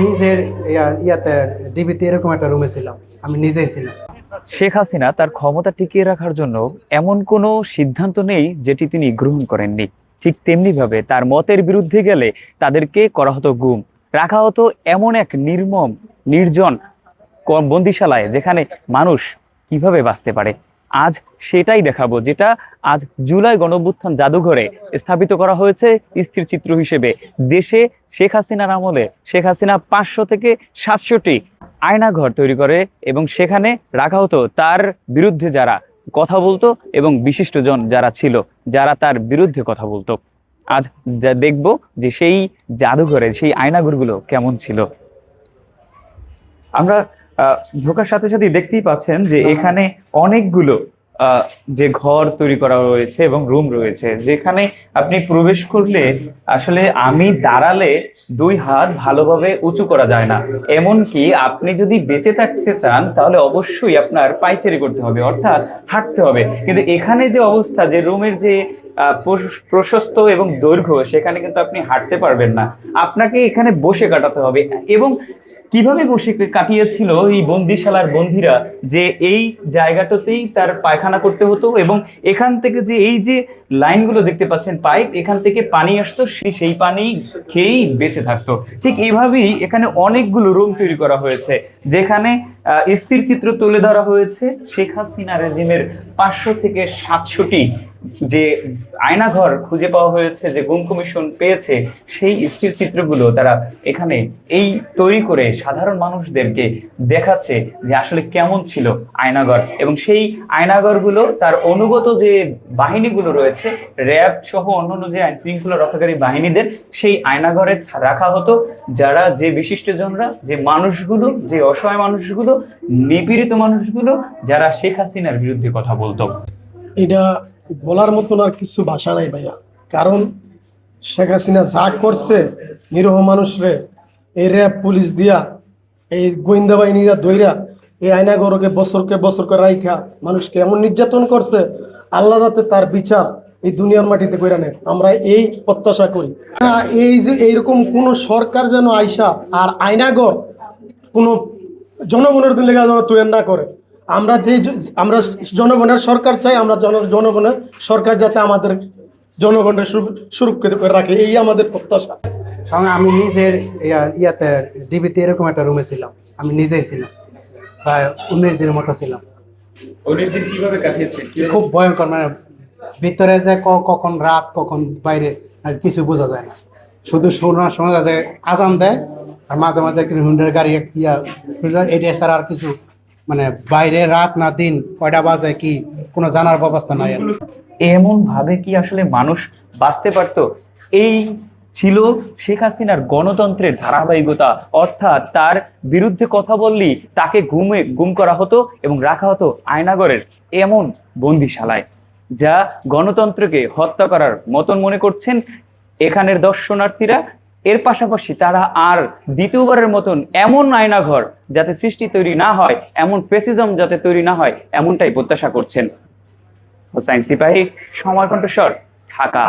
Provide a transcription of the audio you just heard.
নিজের ইয়াতে ডিবিতে এরকম একটা রুমে ছিলাম, আমি নিজেই ছিলাম। শেখ হাসিনা তার ক্ষমতা টিকিয়ে রাখার জন্য এমন কোনো সিদ্ধান্ত নেই যেটি তিনি গ্রহণ করেননি। ঠিক তেমনি ভাবে তার মতের বিরুদ্ধে গেলে তাদেরকে করা হতো গুম, রাখা হতো এমন এক নির্মম নির্জন বন্দিশালায় যেখানে মানুষ কিভাবে বাঁচতে পারে। আজ সেটাই দেখাবো, যেটা আজ জুলাই গণঅভ্যুত্থান জাদুঘরে স্থাপিত করা হয়েছে স্থির চিত্র হিসেবে। দেশে শেখ হাসিনার আমলে শেখ হাসিনা 500 থেকে 700টি আয়নাঘর তৈরি করে এবং সেখানে রাখা হতো তার বিরুদ্ধে যারা কথা বলতো এবং বিশিষ্টজন যারা ছিল, যারা তার বিরুদ্ধে কথা বলতো। আজ যা দেখবো যে সেই জাদুঘরে সেই আয়নাঘরগুলো কেমন ছিল। আমরা ঢোকার সাথে সাথে দেখতেই পাচ্ছেন যে এখানে অনেকগুলো যে ঘর তৈরি করা রয়েছে এবং রুম রয়েছে, যেখানে আপনি প্রবেশ করলে আসলে আমি দাঁড়ালে 2 হাত ভালোভাবে উঁচু করা যায় না। এমনকি আপনি যদি বেঁচে থাকতে চান তাহলে অবশ্যই আপনার পায়চারি করতে হবে, অর্থাৎ হাঁটতে হবে। কিন্তু এখানে যে অবস্থা, যে রুমের যে প্রশস্ত এবং দৈর্ঘ্য, সেখানে কিন্তু আপনি হাঁটতে পারবেন না, আপনাকে এখানে বসে কাটাতে হবে। এবং কিভাবে বসে কাটিয়েছিল এই বন্দিশালার বন্দীরা, যে এই জায়গাটাতেই তার পায়খানা করতে হতো এবং এখান থেকে যে এই যে লাইনগুলো দেখতে পাচ্ছেন পাইপ, এখান থেকে পানি আসতো, সেই পানি খেয়েই বেঁচে থাকতো। ঠিক এইভাবেই এখানে অনেকগুলো রুম তৈরি করা হয়েছে, যেখানে স্থির চিত্র তুলে ধরা হয়েছে শেখ হাসিনা রেজিমের 500 থেকে 700টি যে আয়নাঘর খুঁজে পাওয়া হয়েছে, যে গুম কমিশন পেয়েছে, সেই স্থির চিত্রগুলো তারা এখানে এই তৈরি করে সাধারণ মানুষদেরকে দেখাচ্ছে যে আসলে কেমন ছিল আয়নাঘর। এবং সেই আয়নাঘরগুলো তার অনুগত যে বাহিনীগুলো রয়েছে, র্যাব সহ অন্যান্য যে আইন শৃঙ্খলা রক্ষাকারী বাহিনীদের, সেই আয়নাঘরে রাখা হতো যারা, যে বিশিষ্টজনরা, যে মানুষগুলো, যে অসহায় মানুষগুলো, নিপীড়িত মানুষগুলো, যারা শেখ হাসিনার বিরুদ্ধে কথা বলতো। এটা বলার মতন আর কিছু ভাষা নাই ভাইয়া। কারণ শেখ হাসিনা যা করছে নিরীহ মানুষরে, এই র্যাব পুলিশ দিয়া, এই গোয়েন্দা বাহিনীরা দইরা এই আয়নাঘরকে বছর করে রাইখা মানুষকে এমন নির্যাতন করছে, আল্লাহ যাতে তার বিচার এই দুনিয়ার মাটিতে কইরা নেয়, আমরা এই প্রত্যাশা করি। এই যে এইরকম কোন সরকার যেন আইসা আর আয়নাঘর কোনো জনগণের দিন লেগে তৈরি না করে। আমরা জনগণের সরকার চাই, আমরা জনগণের সরকার যাতে আমাদের জনগণের সুরক্ষিত করে রাখে, এই আমাদের প্রত্যাশা। সঙ্গে আমি নিজের ইয়াতে ডিবিতে এরকম একটা রুমে ছিলাম, আমি নিজেই ছিলাম, প্রায় 19 দিনের মতো ছিলাম। 19 দিন কিভাবে কাটিয়েছে? খুব ভয়ঙ্কর, মানে ভিতরে যে কখন রাত কখন বাইরে কিছু বোঝা যায় না। শুধু শোনা যায় যে আজান দেয়, আর মাঝে মাঝে হুন্ডের গাড়ি এটা ছাড়া আর কিছু, মানে বাইরে রাত না দিন কয়টা বাজে কি কোনো জানার ব্যবস্থা নাই। এমন ভাবে কি আসলে মানুষ বাঁচতে পারতো? এই ছিল শেখ হাসিনার গণতন্ত্রের ধারাবাহিকতা। অর্থাৎ তার বিরুদ্ধে কথা বললেই তাকে গুম করা হতো এবং রাখা হতো আয়নাঘরের এমন বন্দিশালায়, যা গণতন্ত্রকে হত্যা করার মতন মনে করছেন এখানের দর্শনার্থীরা। এর পাশাপাশি তারা আর দ্বিতীয়বারের মতন এমন আয়নাঘর যাতে সৃষ্টি তৈরি না হয়, এমন ফেসিজম যাতে তৈরি না হয়, এমনটাই প্রত্যাশা করছেন। হোসাইন সিপাহী, সময় কণ্ঠস্বর, ঢাকা।